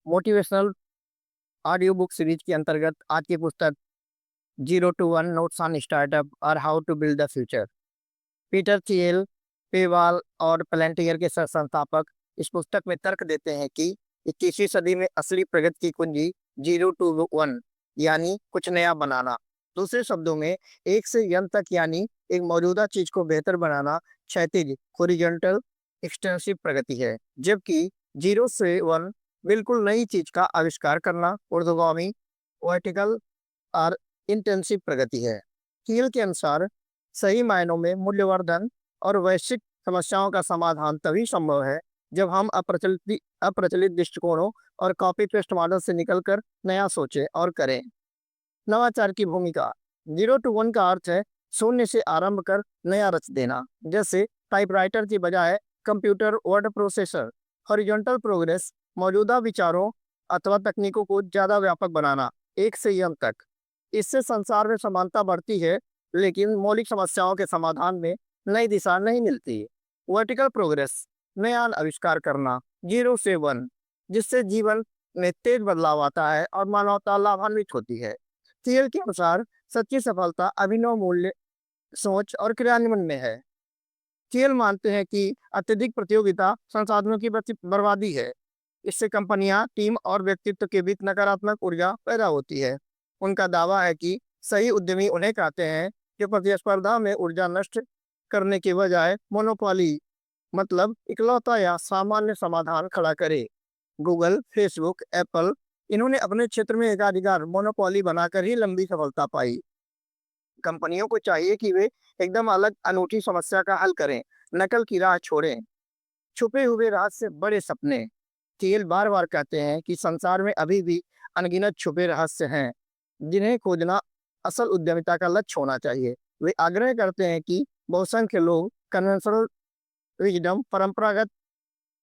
Motivational audio book series के अंतर्गत आज की पुस्तक 0 to 1 नोट्स ऑन स्टार्टअप और how to build the future. Peter Thiel, PayPal और पलेंटियर के सह संस्थापक इस पुस्तक में तर्क देते हैं कि 21वीं सदी में असली प्रगति की कुंजी 0 to 1 यानी कुछ नया बनाना। दूसरे शब्दों में, एक से यन तक यानी एक मौजूदा चीज को बेहतर बनाना क्षैतिज हॉरिजॉन्टल एक्सटेंसिव प्रगति है, जबकि 0 से 1 बिल्कुल नई चीज का आविष्कार करना ऊर्ध्वगामी वर्टिकल और इंटेंसिव प्रगति है। कील के अनुसार सही मायनों में मूल्यवर्धन और वैश्विक समस्याओं का समाधान तभी संभव है जब हम अप्रचलित दृष्टिकोणों और कॉपी पेस्ट मॉडल से निकलकर नया सोचें और करें। नवाचार की भूमिका 0 to 1 का अर्थ है शून्य से आरंभ कर नया रच देना, जैसे टाइपराइटर की बजाय computer word processor. Horizontal progress मौजूदा विचारों अथवा तकनीकों को ज्यादा व्यापक बनाना, एक से यम तक। इससे संसार में समानता बढ़ती है, लेकिन मौलिक समस्याओं के समाधान में नई दिशा नहीं मिलती। वर्टिकल प्रोग्रेस नया आविष्कार करना, 0 से 1, जिससे जीवन में तेज बदलाव आता है और मानवता लाभान्वित होती है। थियल के अनुसार सच्ची सफलता अभिनव मूल्य, सोच और क्रियान्वयन में है। थियल मानते हैं कि अत्यधिक प्रतियोगिता संसाधनों की बर्बादी है। इससे कंपनियां, टीम और व्यक्तित्व के बीच नकारात्मक ऊर्जा पैदा होती है। उनका दावा है कि सही उद्यमी उन्हें कहते हैं जो प्रतिस्पर्धा में ऊर्जा नष्ट करने के बजाय मोनोपोली मतलब इकलौता या सामान्य समाधान खड़ा करे। गूगल, फेसबुक, एप्पल, इन्होंने अपने क्षेत्र में एकाधिकार मोनोपोली बनाकर ही लंबी सफलता पाई। कंपनियों को चाहिए कि वे एकदम अलग अनूठी समस्या का हल करें, नकल की राह छोड़ें। छुपे हुए रहस्य, बड़े सपने। थियल बार बार कहते हैं कि संसार में अभी भी अनगिनत छुपे रहस्य हैं जिन्हें खोजना असल उद्यमिता का लक्ष्य होना चाहिए। वे आग्रह करते हैं कि बहुसंख्य लोग कन्वेंशनल विजडम, परंपरागत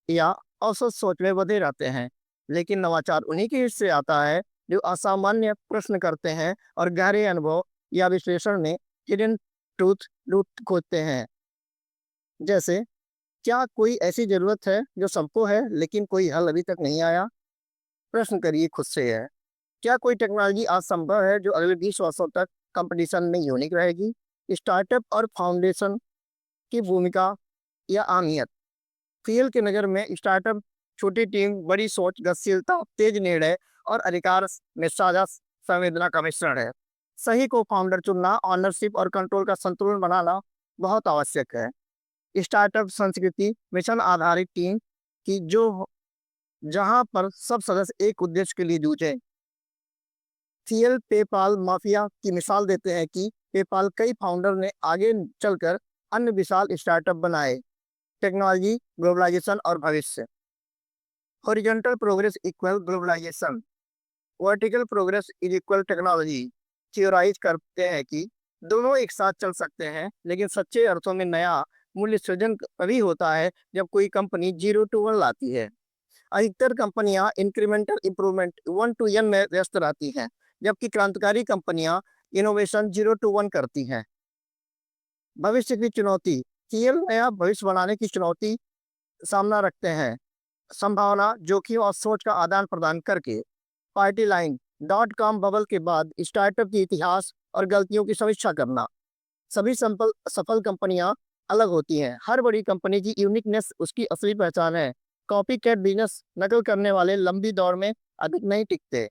या औसत सोच में बधे रहते हैं, लेकिन नवाचार उन्हीं के हिस्से आता है जो असामान्य प्रश्न करते हैं और गहरे अनुभव या विश्लेषण में हिडन ट्रूथ रूट खोजते हैं। जैसे, क्या कोई ऐसी जरूरत है जो सबको है लेकिन कोई हल अभी तक नहीं आया? प्रश्न करिए खुद से है। क्या कोई टेक्नोलॉजी आज संभव है जो अगले 20 वर्षों तक कंपटीशन में यूनिक रहेगी? स्टार्टअप और फाउंडेशन की भूमिका या अहमियत। थियल के नज़र में स्टार्टअप छोटी टीम, बड़ी सोच, गतिशीलता, तेज निर्णय और अधिकार में साझा संवेदना का मिश्रण है। सही को फाउंडर चुनना, ऑनरशिप और कंट्रोल का संतुलन बनाना बहुत आवश्यक है। स्टार्टअप संस्कृति मिशन आधारित टीम की जो जहां पर सब सदस्य एक उद्देश्य के लिए जूझे। थियल पेपाल माफिया की मिसाल देते हैं कि पेपाल कई फाउंडर ने आगे चलकर अन्य विशाल स्टार्टअप बनाए। टेक्नोलॉजी, ग्लोबलाइजेशन और भविष्य। Horizontal progress equal globalisation, vertical progress is equal technology. Theorise करते हैं कि दोनों एक साथ चल सकते हैं, लेकिन सच्चे अर्थों में नया मूल्य सृजन तभी होता है जब कोई कंपनी 0 to 1 लाती है। अधिकतर कंपनियां इंक्रीमेंटल इंप्रूवमेंट 1 to n में व्यस्त रहती हैं, जबकि क्रांतिकारी कंपनियां इनोवेशन 0 to 1 करती हैं। भविष्य की चुनौती। थियल नया भविष्य बनाने की चुनौती सामना रखते हैं, संभावना, जोखिम और सोच का आदान प्रदान करके। Party line. .com बबल के बाद स्टार्टअप के इतिहास और गलतियों की समीक्षा करना। सभी सफल कंपनियां अलग होती हैं। हर बड़ी कंपनी की यूनिकनेस उसकी असली पहचान है। कॉपी कैट बिजनेस, नकल करने वाले लंबी दौड़ में अधिक नहीं टिकते।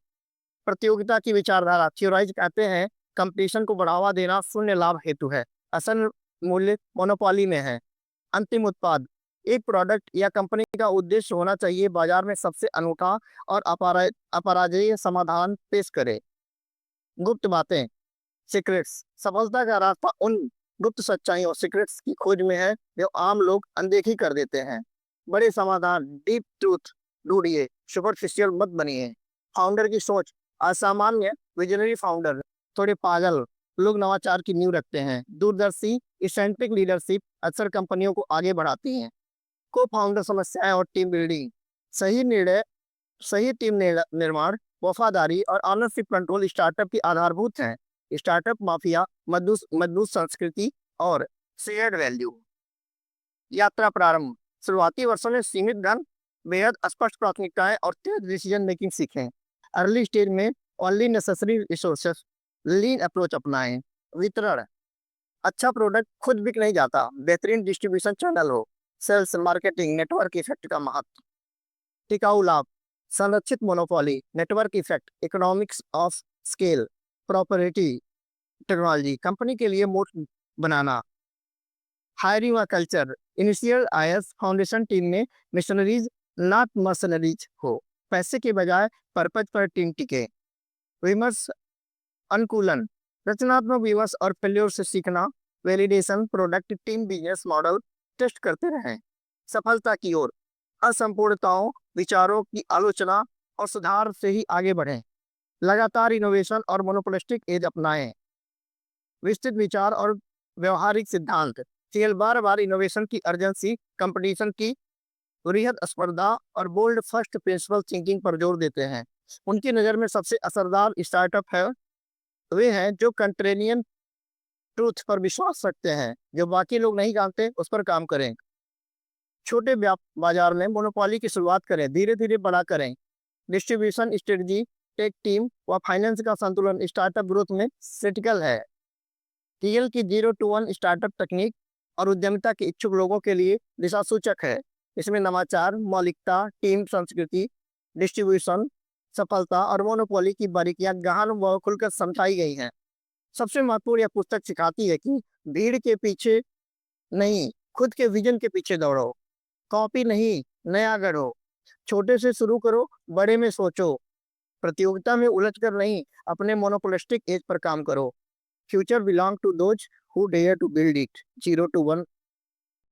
प्रतियोगिता की विचारधारा। थियोराइज कहते हैं कंपटीशन को बढ़ावा देना शून्य लाभ हेतु है, असल मूल्य मोनोपोली में है। अंतिम उत्पाद। एक प्रोडक्ट या कंपनी का उद्देश्य होना चाहिए बाजार में सबसे अनूठा और अपराजयी समाधान पेश करे। गुप्त बातें, सीक्रेट्स। सफलता का रास्ता उन गुप्त सच्चाइयों, सीक्रेट्स की खोज में है जो आम लोग अनदेखी कर देते हैं। बड़े समाधान, डीप ट्रूथ ढूंढिए, सुपरफिशियल मत बनिए। फाउंडर की सोच। असामान्य विजनरी फाउंडर थोड़े पागल लोग नवाचार की नींव रखते हैं। दूरदर्शी इसेंट्रिक लीडरशिप अक्सर कंपनियों को आगे बढ़ाती हैं। को फाउंडर समस्याएं और टीम बिल्डिंग। सही निर्णय, सही टीम निर्माण, वफादारी और ऑनरशिप कंट्रोल स्टार्टअप की आधारभूत हैं। स्टार्टअप माफिया, मजबूत संस्कृति और शेयर्ड वैल्यू। यात्रा प्रारंभ। शुरुआती वर्षों में सीमित धन, बेहद स्पष्ट प्राथमिकताएं और तेज डिसीजन मेकिंग सीखें। अर्ली स्टेज में ओनली नेसेसरी रिसोर्सेस, लीन अप्रोच अपनाएं। वितरण, अच्छा प्रोडक्ट खुद बिक नहीं जाता, बेहतरीन डिस्ट्रीब्यूशन चैनल हो। सेल्स, मार्केटिंग, नेटवर्क इफेक्ट का महत्व। टिकाऊ लाभ, संरक्षित monopoly, network effect, economics of scale, property, technology, company के लिए मोट बनाना। हायरिंग व culture, initial IAS foundation team में मिशनरीज नॉट मर्सनरीज हो, पैसे के बजाय पर्पज पर टीम टिके। विमर्श अनुकूलन, रचनात्मक विमर्श और फेल्योर से सीखना। Validation, product, team, business model test करते रहें। सफलता की ओर, असंपूर्णताओं, विचारों की आलोचना और सुधार से ही आगे बढ़ें। लगातार इनोवेशन और मोनोपोलिस्टिक एज अपनाएं। विस्तृत विचार और व्यवहारिक सिद्धांत, सीएल बार बार इनोवेशन की अर्जेंसी, कंपटीशन की वृहद स्पर्धा और बोल्ड फर्स्ट प्रिंसिपल थिंकिंग पर जोर देते हैं। उनकी नज़र में सबसे असरदार स्टार्टअप है वे हैं जो कंट्रेनियन ट्रूथ पर विश्वास रखते हैं, जो बाकी लोग नहीं जानते उस पर काम करें। छोटे बाजार में मोनोपोली की शुरुआत करें, धीरे धीरे बड़ा करें। डिस्ट्रीब्यूशन स्ट्रेटजी, टेक टीम व फाइनेंस का संतुलन स्टार्टअप ग्रोथ में क्रिटिकल है। टीएल की 0 to 1 स्टार्टअप तकनीक और उद्यमिता के इच्छुक लोगों के लिए दिशा सूचक है। इसमें नवाचार, मौलिकता, टीम संस्कृति, डिस्ट्रीब्यूशन सफलता और मोनोपोली की बारीकियां गहन व खुलकर समझाई गई हैं। सबसे महत्वपूर्ण यह पुस्तक सिखाती है कि भीड़ के पीछे नहीं, खुद के विजन के पीछे दौड़ो। कॉपी नहीं, नया गढ़ो। छोटे से शुरू करो, बड़े में सोचो। प्रतियोगिता में उलझ कर नहीं, अपने मोनोपोलिस्टिक एज पर काम करो। Future belong to those who dare to build it. 0 to 1